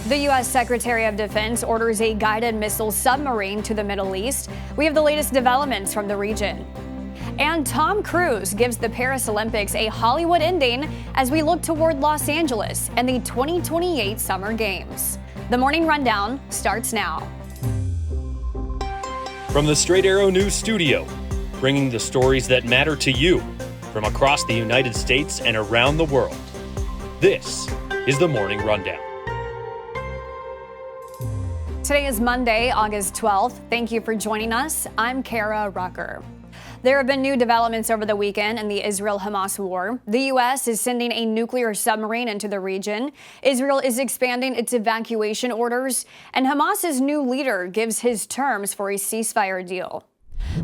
The U.S. Secretary of Defense orders a guided missile submarine to the Middle East. We have the latest developments from the region. And Tom Cruise gives the Paris Olympics a Hollywood ending as we look toward Los Angeles and the 2028 Summer Games. The Morning Rundown starts now. From the Straight Arrow News Studio, bringing the stories that matter to you from across the United States and around the world. This is the Morning Rundown. Today is Monday, August 12th. Thank you for joining us. I'm Kara Rucker. There have been new developments over the weekend in the Israel-Hamas war. The U.S. is sending a nuclear submarine into the region. Israel is expanding its evacuation orders, and Hamas's new leader gives his terms for a ceasefire deal.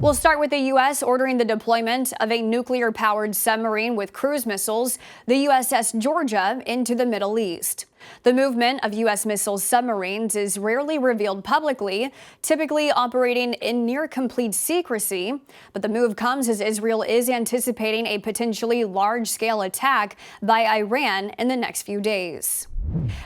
We'll start with the U.S. ordering the deployment of a nuclear-powered submarine with cruise missiles, the USS Georgia, into the Middle East. The movement of U.S. missile submarines is rarely revealed publicly, typically operating in near-complete secrecy. But the move comes as Israel is anticipating a potentially large-scale attack by Iran in the next few days.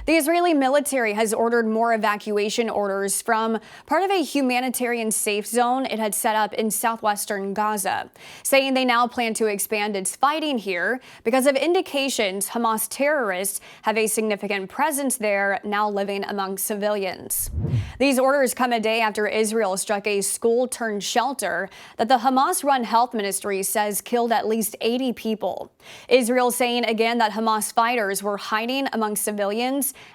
The Israeli military has ordered more evacuation orders from part of a humanitarian safe zone it had set up in southwestern Gaza, saying they now plan to expand its fighting here because of indications Hamas terrorists have a significant presence there, now living among civilians. These orders come a day after Israel struck a school-turned-shelter that the Hamas-run health ministry says killed at least 80 people. Israel saying again that Hamas fighters were hiding among civilians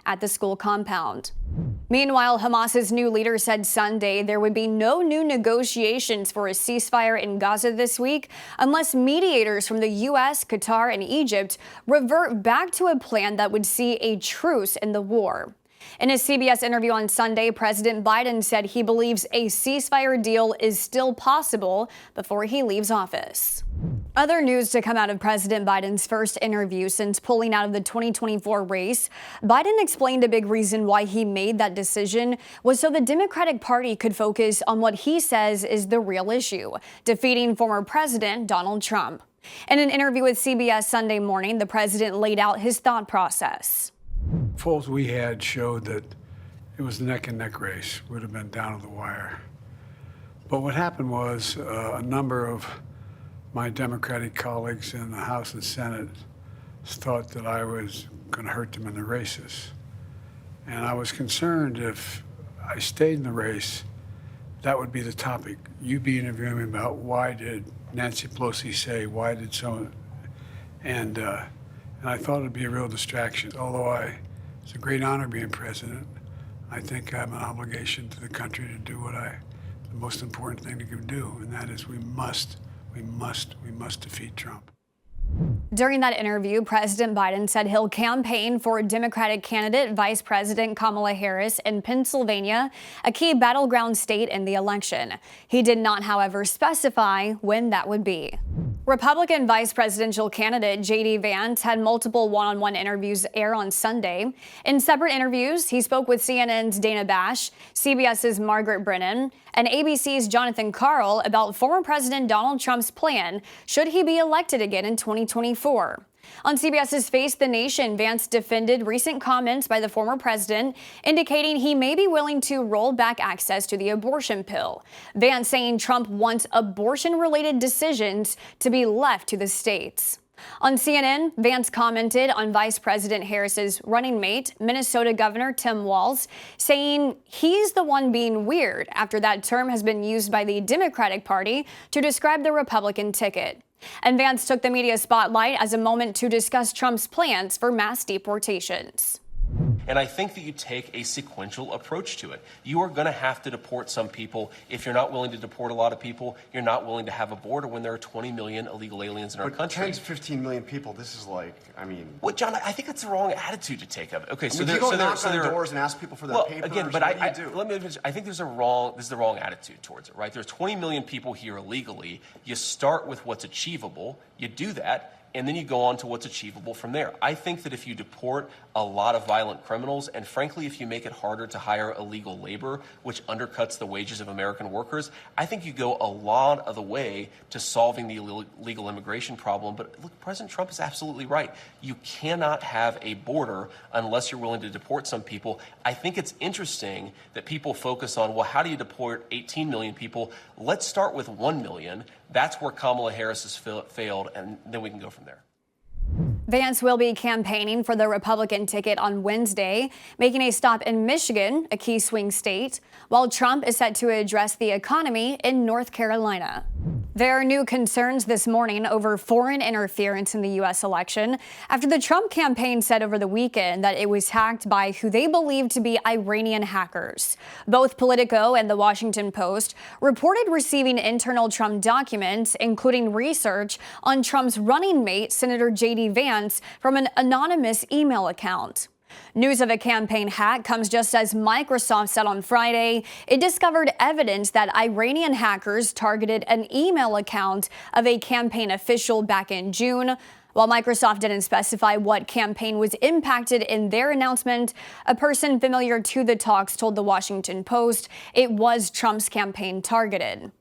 at the school compound. Meanwhile, Hamas's new leader said Sunday there would be no new negotiations for a ceasefire in Gaza this week unless mediators from the U.S., Qatar, and Egypt revert back to a plan that would see a truce in the war. In a CBS interview on Sunday, President Biden said he believes a ceasefire deal is still possible before he leaves office. Other news to come out of President Biden's first interview since pulling out of the 2024 race. Biden explained a big reason why he made that decision was so the Democratic Party could focus on what he says is the real issue, defeating former President Donald Trump. In an interview with CBS Sunday Morning, the president laid out his thought process. Polls we had showed that it was a neck-and-neck race. Would have been down to the wire. But what happened was a number of my Democratic colleagues in the House and Senate thought that I was going to hurt them in the races. And I was concerned if I stayed in the race, that would be the topic. You'd be interviewing me about why did Nancy Pelosi say, why did someone, and I thought it'd be a real distraction. Although it's a great honor being president, I think I have an obligation to the country to do the most important thing to do, and that is we must defeat Trump. During that interview, President Biden said he'll campaign for Democratic candidate Vice President Kamala Harris in Pennsylvania, a key battleground state in the election. He did not, however, specify when that would be. Republican vice presidential candidate J.D. Vance had multiple one-on-one interviews air on Sunday. In separate interviews, he spoke with CNN's Dana Bash, CBS's Margaret Brennan, and ABC's Jonathan Karl about former President Donald Trump's plan should he be elected again in 2024. On CBS's Face the Nation, Vance defended recent comments by the former president, indicating he may be willing to roll back access to the abortion pill. Vance saying Trump wants abortion-related decisions to be left to the states. On CNN, Vance commented on Vice President Harris's running mate, Minnesota Governor Tim Walz, saying he's the one being weird after that term has been used by the Democratic Party to describe the Republican ticket. And Vance took the media spotlight as a moment to discuss Trump's plans for mass deportations. And I think that you take a sequential approach to it. You are going to have to deport some people. If you're not willing to deport a lot of people, you're not willing to have a border when there are 20 million illegal aliens in our country. 10 to 15 million people, this is like, I mean... Well, John, I think that's the wrong attitude to take of it. Okay, so you go knock on doors and ask people for their papers. Again, but I think this is the wrong attitude towards it, right? There's 20 million people here illegally. You start with what's achievable. You do that. and then you go on to what's achievable from there. I think that if you deport a lot of violent criminals, and frankly, if you make it harder to hire illegal labor, which undercuts the wages of American workers, I think you go a lot of the way to solving the illegal immigration problem. But look, President Trump is absolutely right. You cannot have a border unless you're willing to deport some people. I think it's interesting that people focus on, well, how do you deport 18 million people? Let's start with 1 million. That's where Kamala Harris has failed, and then we can go from there. Vance will be campaigning for the Republican ticket on Wednesday, making a stop in Michigan, a key swing state, while Trump is set to address the economy in North Carolina. There are new concerns this morning over foreign interference in the U.S. election after the Trump campaign said over the weekend that it was hacked by who they believe to be Iranian hackers. Both Politico and The Washington Post reported receiving internal Trump documents, including research on Trump's running mate, Senator J.D. Vance, from an anonymous email account. News of a campaign hack comes just as Microsoft said on Friday it discovered evidence that Iranian hackers targeted an email account of a campaign official back in June. While Microsoft didn't specify what campaign was impacted in their announcement, a person familiar to the talks told The Washington Post it was Trump's campaign targeted.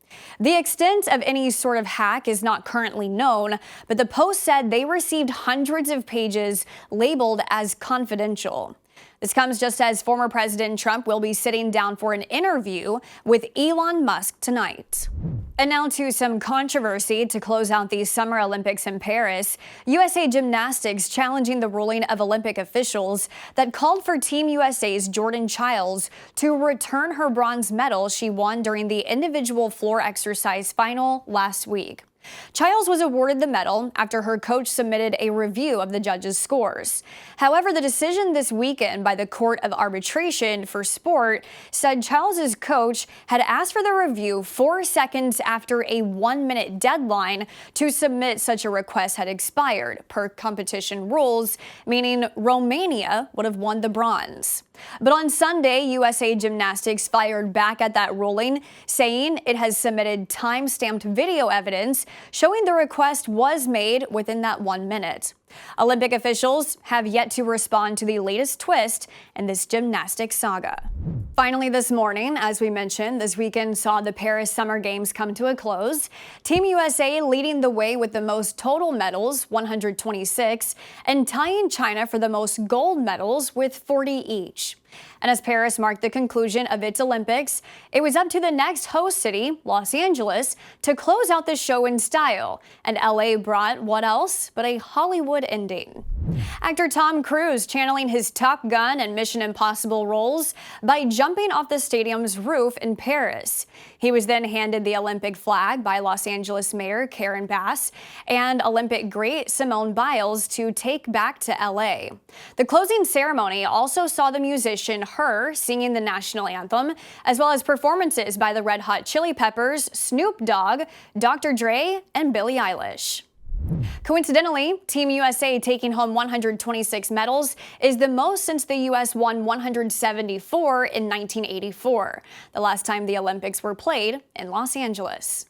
The extent of any sort of hack is not currently known, but the Post said they received hundreds of pages labeled as confidential. This comes just as former President Trump will be sitting down for an interview with Elon Musk tonight. And now to some controversy to close out the Summer Olympics in Paris. USA Gymnastics challenging the ruling of Olympic officials that called for Team USA's Jordan Childs to return her bronze medal she won during the individual floor exercise final last week. Childs was awarded the medal after her coach submitted a review of the judges' scores. However, the decision this weekend by the Court of Arbitration for Sport said Childs' coach had asked for the review 4 seconds after a 1-minute deadline to submit such a request had expired, per competition rules, meaning Romania would have won the bronze. But on Sunday, USA Gymnastics fired back at that ruling, saying it has submitted time-stamped video evidence showing the request was made within that 1 minute. Olympic officials have yet to respond to the latest twist in this gymnastics saga. Finally this morning, as we mentioned, this weekend saw the Paris Summer Games come to a close. Team USA leading the way with the most total medals, 126, and tying China for the most gold medals with 40 each. And as Paris marked the conclusion of its Olympics, it was up to the next host city, Los Angeles, to close out the show in style. And LA brought what else but a Hollywood ending. Actor Tom Cruise channeling his Top Gun and Mission Impossible roles by jumping off the stadium's roof in Paris. He was then handed the Olympic flag by Los Angeles Mayor Karen Bass and Olympic great Simone Biles to take back to LA. The closing ceremony also saw the musician Her singing the national anthem, as well as performances by the Red Hot Chili Peppers, Snoop Dogg, Dr. Dre, and Billie Eilish. Coincidentally, Team USA taking home 126 medals is the most since the U.S. won 174 in 1984, the last time the Olympics were played in Los Angeles.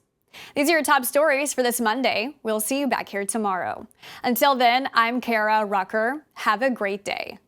These are your top stories for this Monday. We'll see you back here tomorrow. Until then, I'm Kara Rucker. Have a great day.